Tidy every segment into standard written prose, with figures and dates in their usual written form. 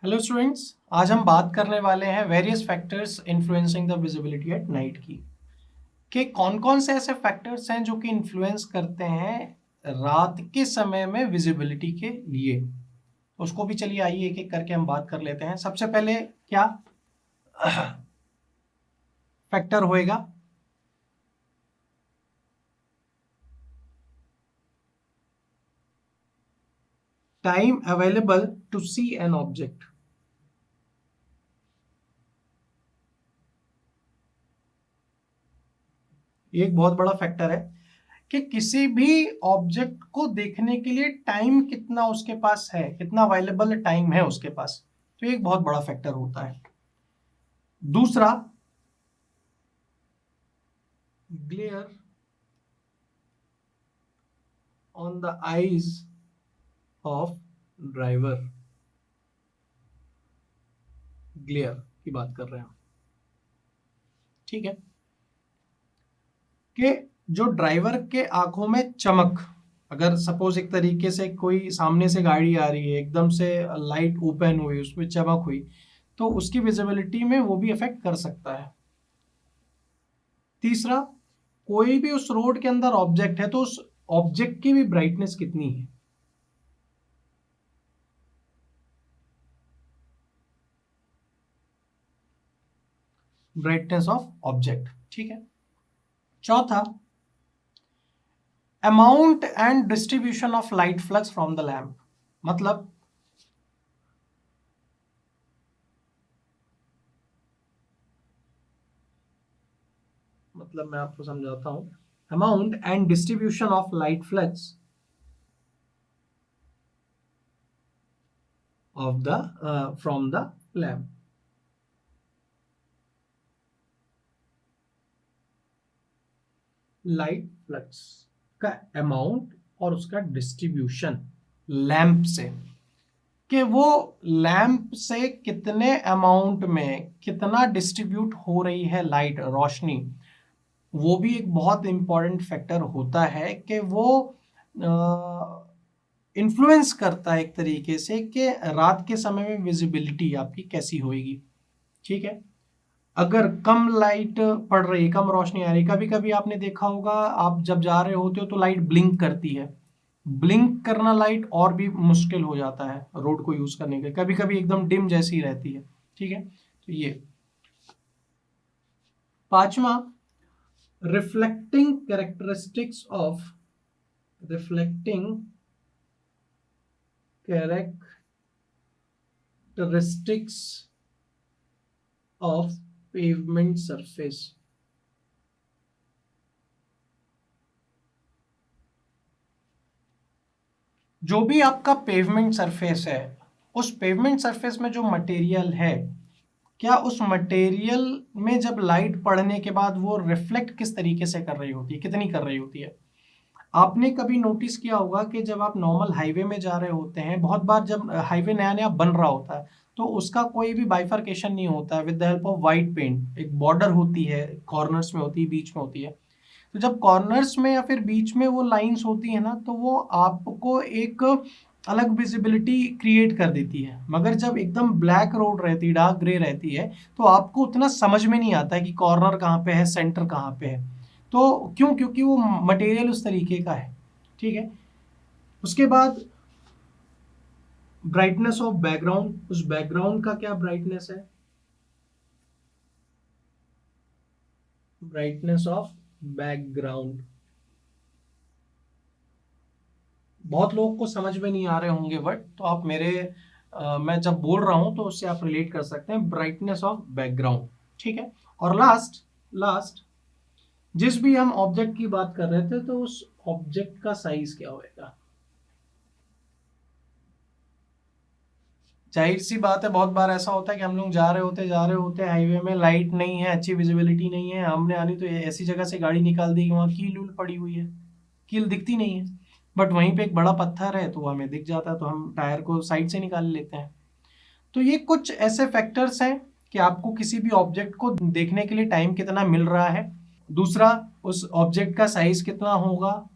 Hello students, आज हम बात करने वाले हैं various factors influencing the visibility at night की कि कौन कौन से ऐसे फैक्टर्स हैं जो कि इन्फ्लुएंस करते हैं रात के समय में विजिबिलिटी के लिए। उसको भी चलिए आइए एक एक करके हम बात कर लेते हैं। सबसे पहले क्या फैक्टर होएगा? Time available to see an object. ये एक बहुत बड़ा फैक्टर है कि किसी भी ऑब्जेक्ट को देखने के लिए टाइम कितना उसके पास है, कितना अवेलेबल टाइम है उसके पास। तो ये एक बहुत बड़ा फैक्टर होता है। दूसरा, glare on the eyes of driver. Glare की बात कर रहे हैं, ठीक है, कि जो ड्राइवर के आंखों में चमक, अगर सपोज एक तरीके से कोई सामने से गाड़ी आ रही है, एकदम से लाइट ओपन हुई, उसमें चमक हुई, तो उसकी विजिबिलिटी में वो भी अफेक्ट कर सकता है। तीसरा, कोई भी उस रोड के अंदर ऑब्जेक्ट है तो उस ऑब्जेक्ट की भी ब्राइटनेस कितनी है। ब्राइटनेस ऑफ ऑब्जेक्ट, ठीक है। चौथा, amount and distribution of light flux from the lamp. मतलब मैं आपको समझाता हूं। Amount and distribution of light flux of the from the lamp. Light flux का अमाउंट और उसका डिस्ट्रीब्यूशन लैंप से, कि वो लैंप से कितने अमाउंट में कितना डिस्ट्रीब्यूट हो रही है लाइट, रोशनी, वो भी एक बहुत इंपॉर्टेंट फैक्टर होता है कि वो इन्फ्लुएंस करता है एक तरीके से कि रात के समय में विजिबिलिटी आपकी कैसी होगी, ठीक है। अगर कम लाइट पड़ रही, कम रोशनी आ रही, कभी कभी आपने देखा होगा, आप जब जा रहे होते हो तो लाइट ब्लिंक करती है। ब्लिंक करना लाइट और भी मुश्किल हो जाता है रोड को यूज करने के, कभी कभी एकदम डिम जैसी रहती है, ठीक है। तो ये पांचवा, reflecting characteristics of reflecting characteristics of pavement surface. जो भी आपका पेवमेंट सरफेस है, उस पेवमेंट सरफेस में जो मटेरियल है, क्या उस मटेरियल में जब लाइट पड़ने के बाद वो रिफ्लेक्ट किस तरीके से कर रही होती है, कितनी कर रही होती है। आपने कभी नोटिस किया होगा कि जब आप नॉर्मल हाईवे में जा रहे होते हैं, बहुत बार जब हाईवे नया नया बन रहा होता है तो उसका कोई भी बाइफर्केशन नहीं होता है। With the help of white paint एक बॉर्डर होती है, कॉर्नर्स में होती है, बीच में होती है। तो जब कॉर्नर्स में या फिर बीच में वो लाइंस होती है ना, तो वो आपको एक अलग विजिबिलिटी क्रिएट कर देती है। मगर जब एकदम ब्लैक रोड रहती है, डार्क ग्रे रहती है, तो आपको उतना समझ में नहीं आता है कि कॉर्नर कहाँ पे है, सेंटर कहाँ पे है। तो क्यों? क्योंकि वो मटेरियल उस तरीके का है, ठीक है। उसके बाद ब्राइटनेस ऑफ बैकग्राउंड। उस बैकग्राउंड का क्या ब्राइटनेस है? Brightness of background. बहुत लोगों को समझ में नहीं आ रहे होंगे वर्ड, तो आप मैं जब बोल रहा हूं तो उससे आप रिलेट कर सकते हैं। ब्राइटनेस ऑफ बैकग्राउंड, ठीक है। और लास्ट लास्ट जिस भी हम ऑब्जेक्ट की बात कर रहे थे, तो उस ऑब्जेक्ट का साइज क्या होएगा। जाहिर सी बात है, बहुत बार ऐसा होता है कि हम लोग जा रहे होते हैं हाईवे में, लाइट नहीं है, अच्छी विजिबिलिटी नहीं है, हमने आनी तो ऐसी जगह से गाड़ी निकाल दी कि वहाँ कील उल पड़ी हुई है, कील दिखती नहीं है। बट वहीं पे एक बड़ा पत्थर है तो वो हमें दिख जाता है, तो हम टायर को साइड से निकाल लेते हैं। तो ये कुछ ऐसे फैक्टर्स हैं कि आपको किसी भी ऑब्जेक्ट को देखने के लिए टाइम कितना मिल रहा है। दूसरा, उस ऑब्जेक्ट का साइज कितना होगा,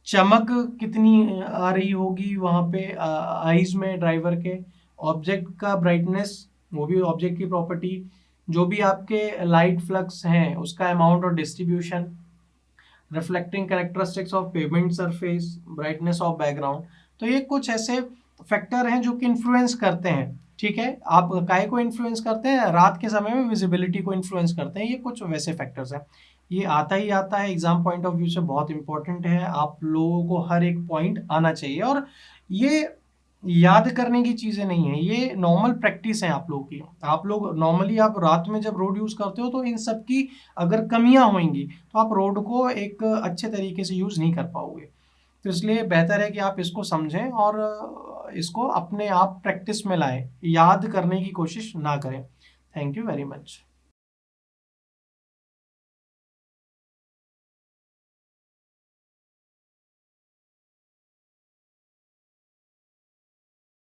चमक कितनी आ रही होगी वहां पे आईज में ड्राइवर के, ऑब्जेक्ट का ब्राइटनेस, वो भी ऑब्जेक्ट की प्रॉपर्टी, जो भी आपके लाइट फ्लक्स हैं उसका अमाउंट और distribution, reflecting characteristics of payment surface, brightness of background. तो ये कुछ ऐसे फैक्टर हैं जो कि इन्फ्लुएंस करते हैं। ठीक है, आप काय को इन्फ्लुएंस करते हैं, रात के समय में विजिबिलिटी को इन्फ्लुएंस करते हैं। ये कुछ वैसे फैक्टर्स हैं, ये आता ही आता है, एग्जाम पॉइंट ऑफ व्यू से बहुत इंपॉर्टेंट है। आप लोगों को हर एक पॉइंट आना चाहिए, और ये याद करने की चीजें नहीं है, ये नॉर्मल प्रैक्टिस है आप लोगों की। आप लोग नॉर्मली, आप रात में जब रोड यूज करते हो तो इन सब की अगर कमियां होंगी तो आप रोड को एक अच्छे तरीके से यूज नहीं कर पाओगे। तो इसलिए बेहतर है कि आप इसको समझें और इसको अपने आप प्रैक्टिस में लाएं, याद करने की कोशिश ना करें। Thank you very much.